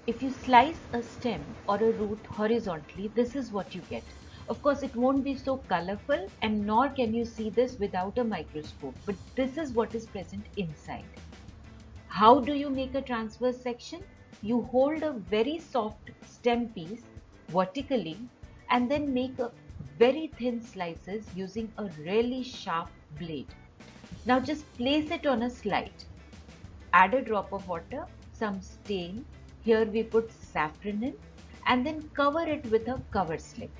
If you slice a stem or a root horizontally, this is what you get. Of course, it won't be so colorful and nor can you see this without a microscope, but this is what is present inside. How do you make a transverse section? You hold a very soft stem piece vertically and then make a very thin slices using a really sharp blade. Now just place it on a slide. Add a drop of water, some stain, here we put saffron in, and then cover it with a cover slip.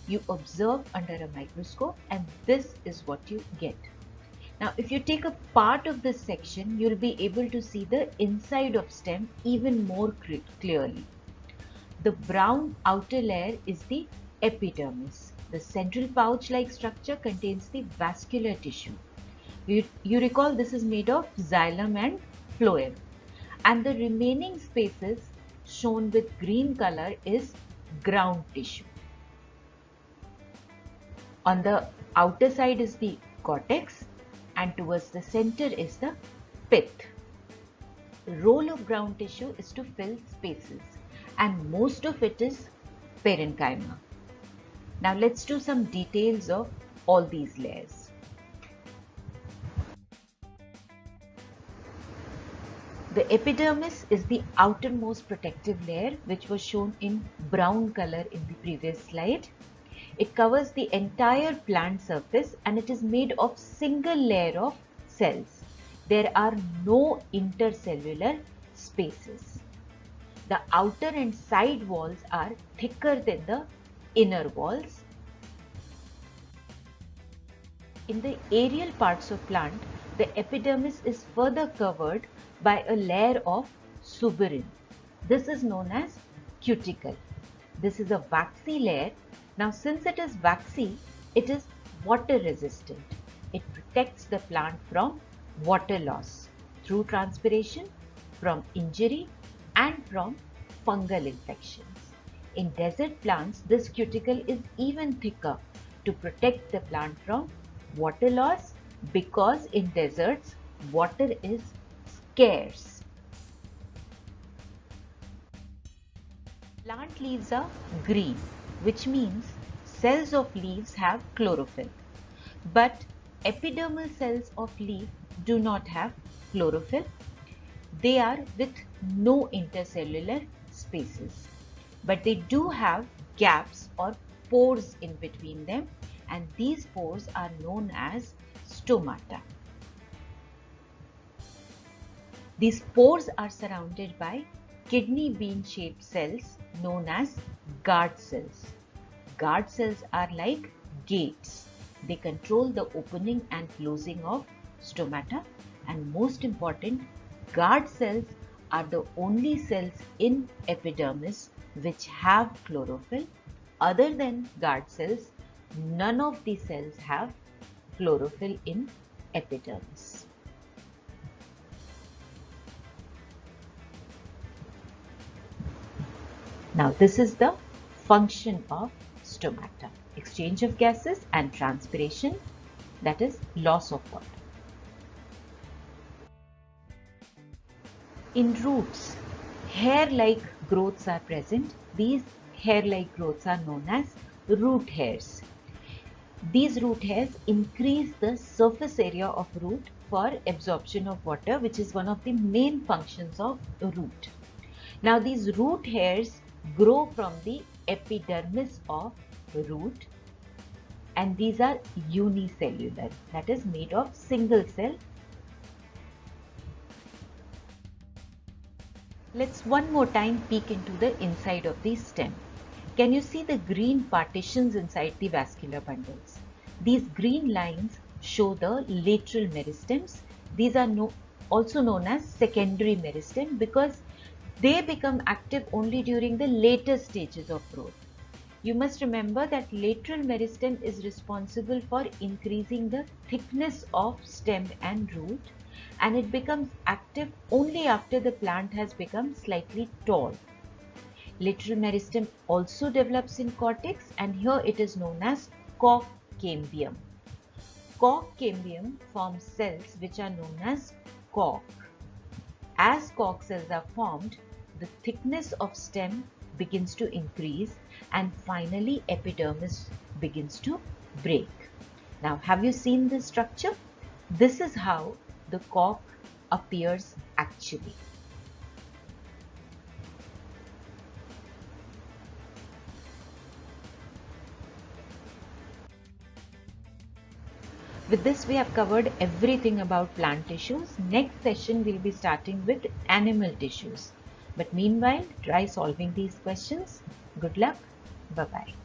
You observe under a microscope and this is what you get. Now if you take a part of this section, you'll be able to see the inside of stem even more clearly. The brown outer layer is the epidermis. The central pouch-like structure contains the vascular tissue. You recall this is made of xylem and phloem, and the remaining spaces shown with green color is ground tissue. On the outer side is the cortex and towards the center is the pith. The role of ground tissue is to fill spaces and most of it is parenchyma. Now let's do some details of all these layers. The epidermis is the outermost protective layer which was shown in brown color in the previous slide. It covers the entire plant surface and it is made of single layer of cells. There are no intercellular spaces. The outer and side walls are thicker than the inner walls. In the aerial parts of plant, the epidermis is further covered by a layer of suberin. This is known as cuticle. This is a waxy layer. Now since it is waxy, it is water resistant. It protects the plant from water loss through transpiration, from injury and from fungal infections. In desert plants, this cuticle is even thicker to protect the plant from water loss because in deserts, water is scarce. Plant leaves are green, which means cells of leaves have chlorophyll. But epidermal cells of leaf do not have chlorophyll. They are with no intercellular spaces. But they do have gaps or pores in between them, and these pores are known as stomata. These pores are surrounded by kidney bean shaped cells known as guard cells. Guard cells are like gates. They control the opening and closing of stomata, and most important, guard cells are the only cells in epidermis which have chlorophyll. Other than guard cells, none of these cells have chlorophyll in epidermis. Now this is the function of stomata: exchange of gases and transpiration, that is loss of water. In roots, hair-like growths are present. These hair-like growths are known as root hairs. These root hairs increase the surface area of root for absorption of water, which is one of the main functions of a root. Now these root hairs grow from the epidermis of root, and these are unicellular, that is made of single cell. Let's one more time peek into the inside of the stem. Can you see the green partitions inside the vascular bundles? These green lines show the lateral meristems. These are also known as secondary meristem because they become active only during the later stages of growth. You must remember that lateral meristem is responsible for increasing the thickness of stem and root, and it becomes active only after the plant has become slightly tall. Lateral meristem also develops in cortex, and here it is known as cork cambium. Cork cambium forms cells which are known as cork. As cork cells are formed, the thickness of stem begins to increase, and finally epidermis begins to break. Now, have you seen this structure? This is how the cork appears actually. With this, we have covered everything about plant tissues. Next session, we'll be starting with animal tissues. But meanwhile, try solving these questions. Good luck. Bye-bye.